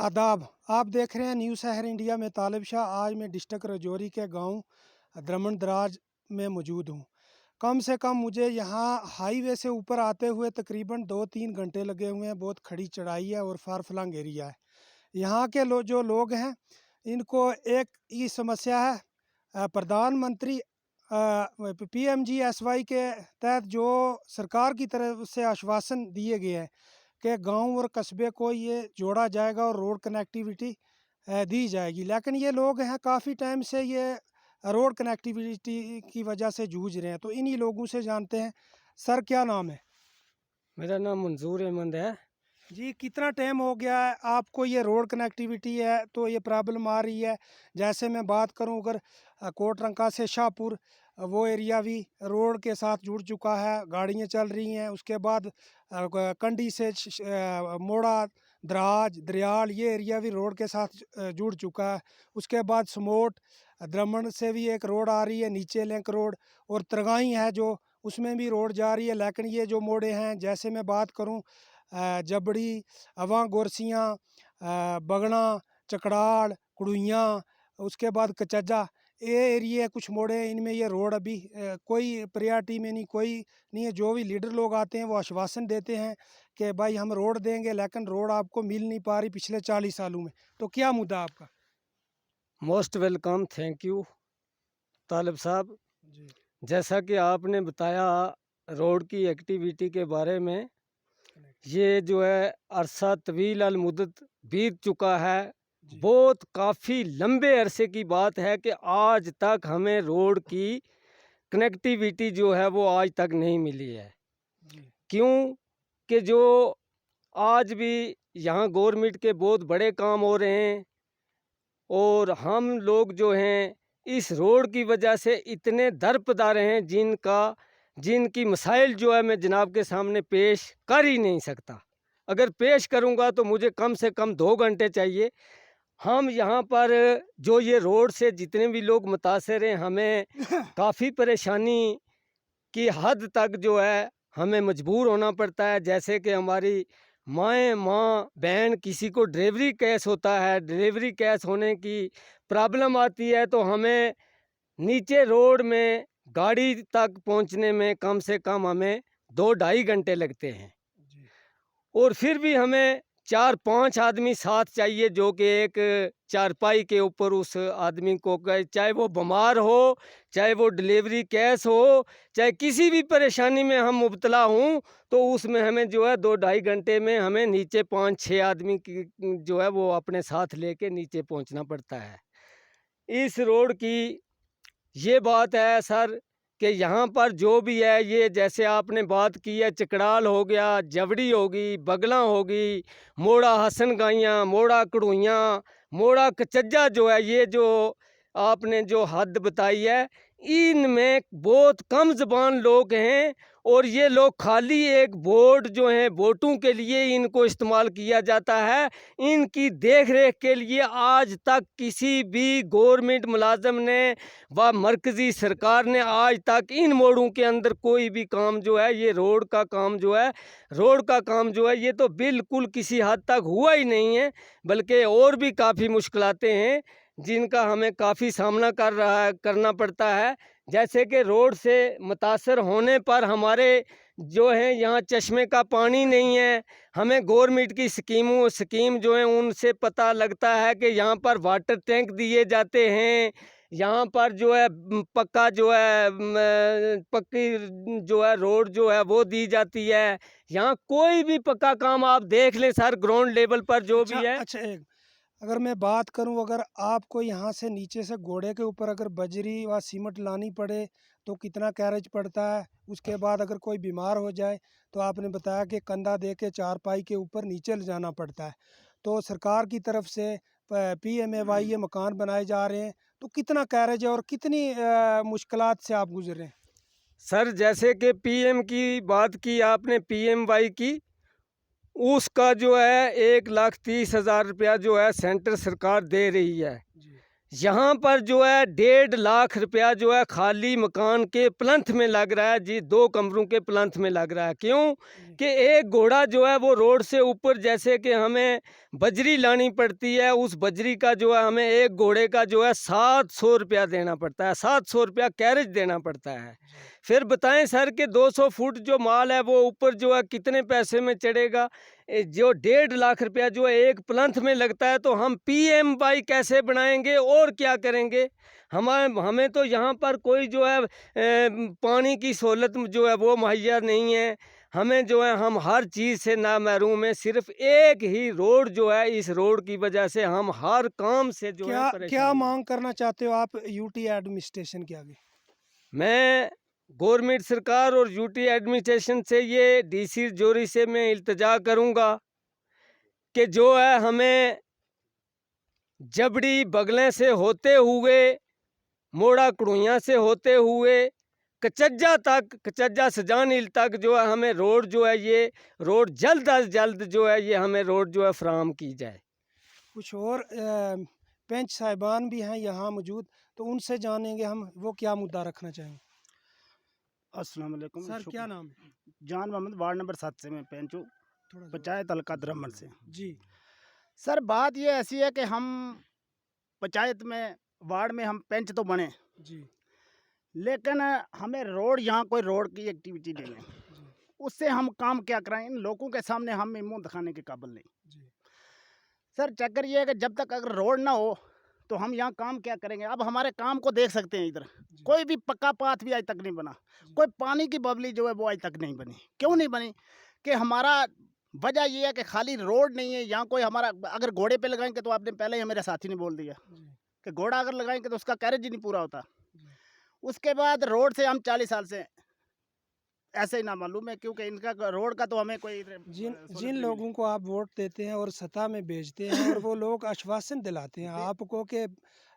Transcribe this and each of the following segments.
आदाब। आप देख रहे हैं न्यू शहर इंडिया में तालिब शाह। आज मैं डिस्ट्रिक्ट राजौरी के गांव द्रमण दराज में मौजूद हूं। कम से कम मुझे यहां हाईवे से ऊपर आते हुए तकरीबन 2-3 घंटे लगे हुए हैं। बहुत खड़ी चढ़ाई है और फार फ्लंग एरिया है। यहाँ के जो लोग हैं, इनको एक ही समस्या है। प्रधानमंत्री PMGSY के तहत जो सरकार की तरफ से आश्वासन दिए गए हैं कि गांव और कस्बे को ये जोड़ा जाएगा और रोड कनेक्टिविटी दी जाएगी, लेकिन ये लोग हैं काफ़ी टाइम से ये रोड कनेक्टिविटी की वजह से जूझ रहे हैं। तो इन्हीं लोगों से जानते हैं। सर, क्या नाम है? मेरा नाम मंजूर अहमद है। जी, कितना टाइम हो गया है आपको ये रोड कनेक्टिविटी है तो ये प्रॉब्लम आ रही है? जैसे मैं बात करूं, अगर कोटरंका से शाहपुर, वो एरिया भी रोड के साथ जुड़ चुका है, गाड़ियां चल रही हैं। उसके बाद कंडी से मोड़ा, दराज, दरियाल, ये एरिया भी रोड के साथ जुड़ चुका है। उसके बाद समोट, द्रमण से भी एक रोड आ रही है, नीचे लिंक रोड, और तरगाई है जो, उसमें भी रोड जा रही है। लेकिन ये जो मोड़े हैं, जैसे मैं बात करूँ जबड़ी, अवां गोरसियाँ, बगना, चकड़ाड़, कुड़ुइयाँ, उसके बाद कचज्जा, ये एरिया कुछ मोड़े हैं। इनमें ये रोड अभी कोई प्रायोरिटी में नहीं, कोई नहीं है। जो भी लीडर लोग आते हैं वो आश्वासन देते हैं कि भाई हम रोड देंगे, लेकिन रोड आपको मिल नहीं पा रही पिछले 40 सालों में। तो क्या मुद्दा आपका? मोस्ट वेलकम, थैंक यू तालिब साहब। जी जैसा कि आपने बताया रोड की एक्टिविटी के बारे में, ये जो है अरसा तवील अल मुद्दत बीत चुका है। जी बहुत काफ़ी लंबे अरसे की बात है कि आज तक हमें रोड की कनेक्टिविटी जो है वो आज तक नहीं मिली है। जी क्यों कि जो आज भी यहाँ गवर्नमेंट के बहुत बड़े काम हो रहे हैं और हम लोग जो हैं इस रोड की वजह से इतने दरपदार हैं जिनकी मसाइल जो है मैं जनाब के सामने पेश कर ही नहीं सकता। अगर पेश करूंगा तो मुझे कम से कम 2 घंटे चाहिए। हम यहाँ पर जो ये रोड से जितने भी लोग मुतासर हैं, हमें काफ़ी परेशानी की हद तक जो है हमें मजबूर होना पड़ता है। जैसे कि हमारी माँ बहन किसी को डिलीवरी केस होता है, डिलीवरी केस होने की प्रॉब्लम आती है तो हमें नीचे रोड में गाड़ी तक पहुंचने में कम से कम हमें 2-2.5 घंटे लगते हैं। जी और फिर भी हमें 4-5 आदमी साथ चाहिए जो कि एक चारपाई के ऊपर उस आदमी को चाहे वो बीमार हो, चाहे वो डिलीवरी केस हो, चाहे किसी भी परेशानी में हम मुब्तला हूँ, तो उसमें हमें जो है 2-2.5 घंटे में हमें नीचे 5-6 आदमी की जो है वो अपने साथ लेके नीचे पहुँचना पड़ता है। इस रोड की ये बात है सर कि यहाँ पर जो भी है, ये जैसे आपने बात की है, चकड़ाल हो गया, जबड़ी होगी, बगला होगी, मोड़ा हसन गाइयाँ, मोड़ा कड़ुइयाँ, मोड़ा कचज्जा जो है, ये जो आपने जो हद बताई है, इनमें बहुत कम ज़बान लोग हैं और ये लोग खाली एक वोट जो है वोटों के लिए इनको इस्तेमाल किया जाता है। इनकी देख रेख के लिए आज तक किसी भी गवर्नमेंट मुलाजम ने व मरकज़ी सरकार ने आज तक इन मोड़ों के अंदर कोई भी काम जो है, ये रोड का काम जो है ये तो बिल्कुल किसी हद तक हुआ ही नहीं है। बल्कि और भी काफ़ी मुश्किलातें हैं जिनका हमें काफ़ी सामना करना पड़ता है। जैसे कि रोड से मुतासर होने पर हमारे जो है यहाँ चश्मे का पानी नहीं है। हमें गवर्नमेंट की स्कीम जो है उनसे पता लगता है कि यहाँ पर वाटर टैंक दिए जाते हैं, यहाँ पर जो है पक्का जो है पक्की जो है रोड जो है वो दी जाती है। यहाँ कोई भी पक्का काम आप देख लें सर, ग्राउंड लेवल पर जो अच्छा भी है। अच्छा, एक अगर मैं बात करूं, अगर आपको यहाँ से नीचे से घोड़े के ऊपर अगर बजरी व सीमेंट लानी पड़े तो कितना कैरेज पड़ता है? उसके बाद अगर कोई बीमार हो जाए तो आपने बताया कि कंधा दे के चारपाई के ऊपर नीचे ले जाना पड़ता है। तो सरकार की तरफ से PMAY ये मकान बनाए जा रहे हैं, तो कितना कैरेज है और कितनी मुश्किलात से आप गुजर रहे हैं? सर जैसे कि पीएम की बात की आपने, PMY की, उसका जो है 1,30,000 रुपया जो है सेंटर सरकार दे रही है। जी यहाँ पर जो है 1.5 लाख रुपया जो है खाली मकान के प्लंथ में लग रहा है जी, 2 कमरों के प्लंथ में लग रहा है। क्यों कि एक घोड़ा जो है वो रोड से ऊपर, जैसे कि हमें बजरी लानी पड़ती है, उस बजरी का जो है हमें एक घोड़े का जो है 700 रुपया देना पड़ता है, 700 रुपया कैरेज देना पड़ता है। फिर बताएं सर कि 200 फुट जो माल है वो ऊपर जो है कितने पैसे में चढ़ेगा? जो 1.5 लाख रुपया जो है एक प्लंथ में लगता है, तो हम PMY कैसे बनाएंगे और क्या करेंगे? हमें तो यहाँ पर कोई जो है पानी की सहूलत जो है वो मुहैया नहीं है। हमें जो है हम हर चीज़ से ना महरूम हैं, सिर्फ एक ही रोड जो है, इस रोड की वजह से हम हर काम से जो है क्या परेशान हैं। मांग करना चाहते हो आप यूटी एडमिनिस्ट्रेशन के आगे? मैं गवर्नमेंट सरकार और यूटी एडमिनिस्ट्रेशन से ये DC जोरी से मैं इल्तिजा करूँगा कि जो है हमें जबड़ी बगलें से होते हुए, मोड़ा कड़ुइयाँ से होते हुए, कचज्जा सजानील तक जो है हमें रोड जो है, ये रोड जल्द अज जल्द जो है ये हमें रोड जो है फराहम की जाए। कुछ और पंच साहिबान भी हैं यहाँ मौजूद, तो उनसे जानेंगे हम वो क्या मुद्दा रखना चाहेंगे। अस्सलाम वालेकुम। सर क्या नाम है? जान मोहम्मद, वार्ड नंबर 7 से मैं पेंच हूँ, थोड़ा सा- पंचायत हल्का द्रमन से। जी सर बात ये ऐसी है कि हम पंचायत में, वार्ड में हम पेंच तो बने, जी लेकिन हमें रोड, यहाँ कोई रोड की एक्टिविटी नहीं है, जी उससे हम काम क्या कराएं? इन लोगों के सामने हम मुंह दिखाने के काबिल नहीं। जी सर चक्कर ये है कि जब तक अगर रोड ना हो तो हम यहाँ काम क्या करेंगे? अब हमारे काम को देख सकते हैं, इधर जी। कोई भी पक्का पाथ भी आज तक नहीं बना, कोई पानी की बबली जो है वो आज तक नहीं बनी। क्यों नहीं बनी? कि हमारा वजह ये है कि खाली रोड नहीं है यहाँ कोई। हमारा अगर घोड़े पे लगाएंगे तो आपने पहले ही मेरे साथी ने बोल दिया जी कि घोड़ा अगर लगाएंगे तो उसका कैरेज ही नहीं पूरा होता। जी। उसके बाद रोड से हम 40 साल से ऐसे ही ना मालूम है, क्योंकि इनका रोड का तो हमें कोई जिन जिन लोगों को आप वोट देते हैं और सत्ता में भेजते हैं और वो लोग आश्वासन दिलाते हैं आपको कि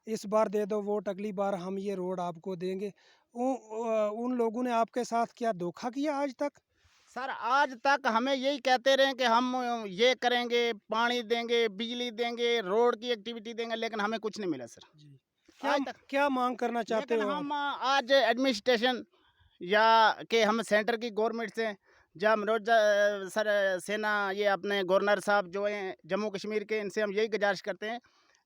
इस बार दे दो वोट, अगली बार हम ये रोड आपको देंगे, उन लोगों ने आपके साथ क्या धोखा किया आज तक? सर आज तक हमें यही कहते रहे कि हम ये करेंगे, पानी देंगे, बिजली देंगे, रोड की एक्टिविटी देंगे, लेकिन हमें कुछ नहीं मिला सर जी क्या आज तक। क्या मांग करना चाहते लेकिन हो आप? हम आज एडमिनिस्ट्रेशन या कि हम सेंटर की गवर्नमेंट से, जब मनोज सर सेना, ये अपने गवर्नर साहब जो हैं जम्मू कश्मीर के, इनसे हम यही गुजारिश करते हैं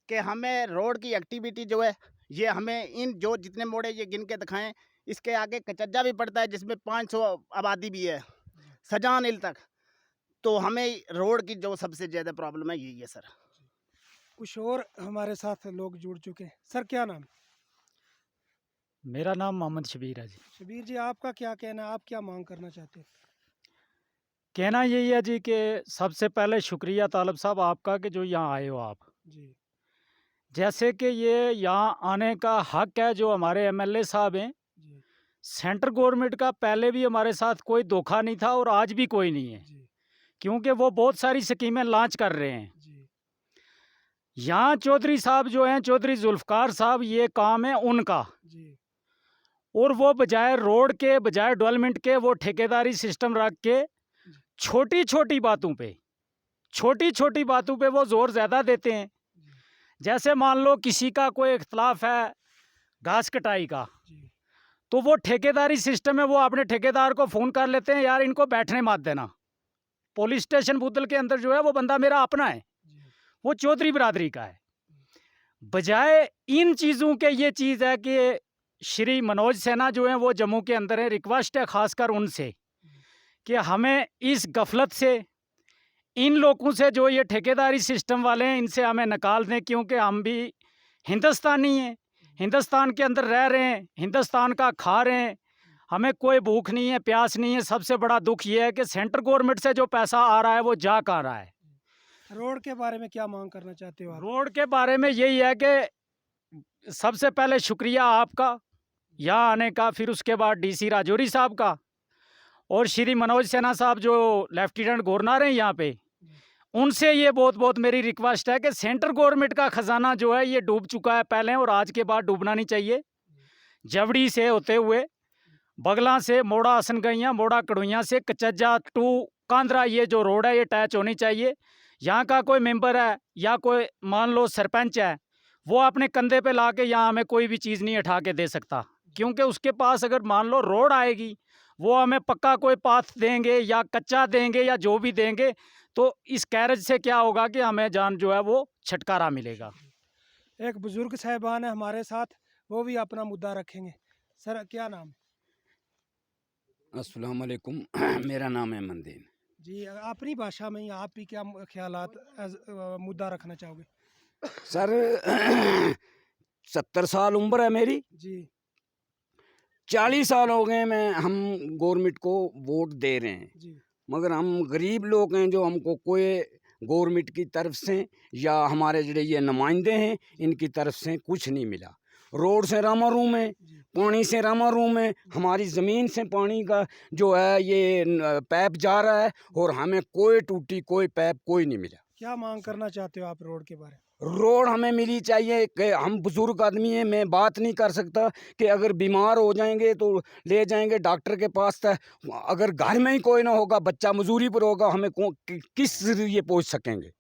कि हमें रोड की एक्टिविटी जो है ये हमें इन जो जितने मोड़े ये गिन के दिखाएं। इसके आगे कचज्जा भी पड़ता है जिसमें 500 आबादी भी है, सजानील तक। तो हमें रोड की जो सबसे ज़्यादा प्रॉब्लम है यही है सर। कुछ और हमारे साथ लोग जुड़ चुके हैं। सर क्या नाम? मेरा नाम मोहम्मद शबीर है जी। शबीर जी आपका क्या कहना है, आप क्या मांग करना चाहते हैं? कहना यही है जी कि सबसे पहले शुक्रिया तालब साहब आपका कि जो यहाँ आए हो आप। जी जैसे कि ये यहाँ आने का हक है जो हमारे MLA साहब हैं। जी सेंट्रल गवर्नमेंट का पहले भी हमारे साथ कोई धोखा नहीं था और आज भी कोई नहीं है, जी क्योंकि वो बहुत सारी स्कीमें लॉन्च कर रहे हैं। जी यहाँ चौधरी साहब जो हैं, चौधरी जुल्फ़कार साहब, ये काम है उनका। जी और वो बजाय रोड के, बजाय डेवलपमेंट के, वो ठेकेदारी सिस्टम रख के छोटी छोटी बातों पे वो जोर ज़्यादा देते हैं। जैसे मान लो किसी का कोई इख्तलाफ है घास कटाई का, जी तो वो ठेकेदारी सिस्टम है, वो अपने ठेकेदार को फ़ोन कर लेते हैं, यार इनको बैठने मत देना। पुलिस स्टेशन बुदल के अंदर जो है वो बंदा मेरा अपना है, जी वो चौधरी बिरादरी का है। बजाय इन चीज़ों के ये चीज़ है कि श्री मनोज सिन्हा जो हैं वो जम्मू के अंदर है। रिक्वेस्ट है ख़ासकर उनसे कि हमें इस गफलत से, इन लोगों से जो ये ठेकेदारी सिस्टम वाले हैं, इनसे हमें निकाल दें, क्योंकि हम भी हिंदुस्तानी हैं, हिंदुस्तान के अंदर रह रहे हैं, हिंदुस्तान का खा रहे हैं, हमें कोई भूख नहीं है, प्यास नहीं है। सबसे बड़ा दुख ये है कि सेंट्रल गवर्नमेंट से जो पैसा आ रहा है वो जा कहाँ रहा है। रोड के बारे में क्या मांग करना चाहते हो आप? रोड के बारे में यही है कि सबसे पहले शुक्रिया आपका यहाँ आने का, फिर उसके बाद DC राजौरी साहब का, और श्री मनोज सिन्हा साहब जो लेफ्टिनेंट गवर्नर हैं यहाँ पे, उनसे ये बहुत मेरी रिक्वेस्ट है कि सेंट्रल गवर्नमेंट का ख़जाना जो है ये डूब चुका है पहले, और आज के बाद डूबना नहीं चाहिए। जबड़ी से होते हुए, बगला से, मोड़ा हसनगैया, मोड़ा कड़ुइयाँ से कचज्जा टू कांद्रा, ये जो रोड है ये टच होनी चाहिए। यहाँ का कोई मेंबर है या कोई मान लो सरपंच है, वो अपने कंधे पे ला के यहाँ हमें कोई भी चीज़ नहीं उठा के दे सकता, क्योंकि उसके पास अगर मान लो रोड आएगी, वो हमें पक्का कोई पाथ देंगे या कच्चा देंगे या जो भी देंगे, तो इस कैरेज से क्या होगा कि हमें जान जो है वो छुटकारा मिलेगा। एक बुजुर्ग साहिबान है हमारे साथ, वो भी अपना मुद्दा रखेंगे। सर क्या नाम? अस्सलाम वालेकुम। मेरा नाम है मंदीन। जी अपनी भाषा में ही आप भी क्या ख्यालात मुद्दा रखना चाहोगे? सर 70 साल उम्र है मेरी। जी 40 साल हो गए मैं हम गवर्नमेंट को वोट दे रहे हैं, जी मगर हम गरीब लोग हैं, जो हमको कोई गवर्नमेंट की तरफ से या हमारे जो ये नुमाइंदे हैं इनकी तरफ से कुछ नहीं मिला। रोड से रामा रूम है, जी पानी से रामा रूम है, हमारी ज़मीन से पानी का जो है ये पैप जा रहा है और हमें कोई टूटी कोई पैप कोई नहीं मिला। क्या मांग करना चाहते हो आप रोड के बारे में? रोड हमें मिली चाहिए कि हम बुजुर्ग आदमी हैं, मैं बात नहीं कर सकता कि अगर बीमार हो जाएंगे तो ले जाएंगे डॉक्टर के पास तक, अगर घर में ही कोई ना होगा, बच्चा मजदूरी पर होगा, हमें किस जरिए पहुंच सकेंगे।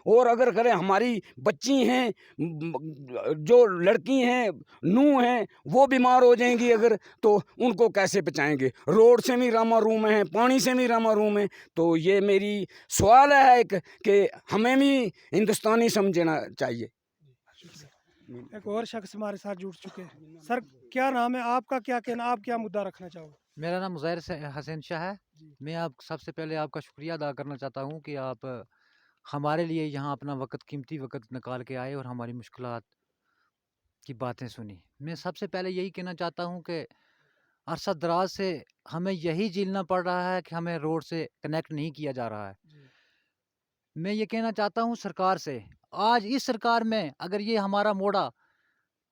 और अगर करें हमारी बच्ची हैं, जो लड़की हैं, नूह हैं, वो बीमार हो जाएंगी अगर, तो उनको कैसे बचाएंगे? रोड से भी रामा रूम है, पानी से भी रामा रूम है। तो ये मेरी सवाल है एक कि हमें भी हिंदुस्तानी समझना चाहिए। एक और शख्स हमारे साथ जुड़ चुके हैं। सर क्या नाम है आपका? क्या कहना, आप क्या मुद्दा रखना चाहोगे? मेरा नाम ज़ाहिर हसन शाह है। जी मैं आप सबसे पहले आपका शुक्रिया अदा करना चाहता हूँ कि आप हमारे लिए यहाँ अपना वक़्त कीमती वक़्त निकाल के आए और हमारी मुश्किलात की बातें सुनी। मैं सबसे पहले यही कहना चाहता हूँ कि अरसा दराज से हमें यही झेलना पड़ रहा है कि हमें रोड से कनेक्ट नहीं किया जा रहा है। जी मैं ये कहना चाहता हूँ सरकार से, आज इस सरकार में अगर ये हमारा मोड़ा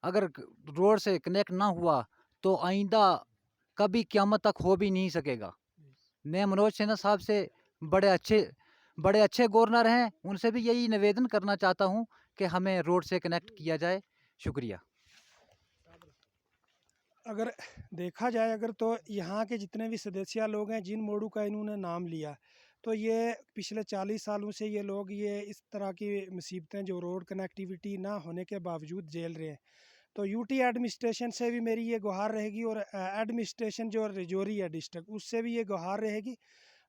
अगर रोड से कनेक्ट ना हुआ तो आइंदा कभी क़यामत तक हो भी नहीं सकेगा। मैं मनोज सिन्हा साहब से बड़े अच्छे गवर्नर हैं, उनसे भी यही निवेदन करना चाहता हूँ कि हमें रोड से कनेक्ट किया जाए। शुक्रिया। अगर देखा जाए अगर तो यहाँ के जितने भी सदस्य लोग हैं जिन मोड़ों का इन्होंने नाम लिया, तो ये पिछले 40 सालों से ये लोग ये इस तरह की मुसीबतें जो रोड कनेक्टिविटी ना होने के बावजूद झेल रहे हैं। तो यूटी एडमिनिस्ट्रेशन से भी मेरी ये गुहार रहेगी और एडमिनिस्ट्रेशन जो रजौरी है डिस्ट्रिक्ट, उससे भी ये गुहार रहेगी।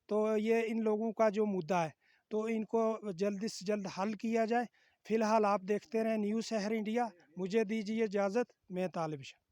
तो ये इन लोगों का जो मुद्दा है तो इनको जल्दी से जल्द हल किया जाए। फ़िलहाल आप देखते रहें न्यूज़ शहर इंडिया। मुझे दीजिए इजाज़त, मैं तालिब शाह।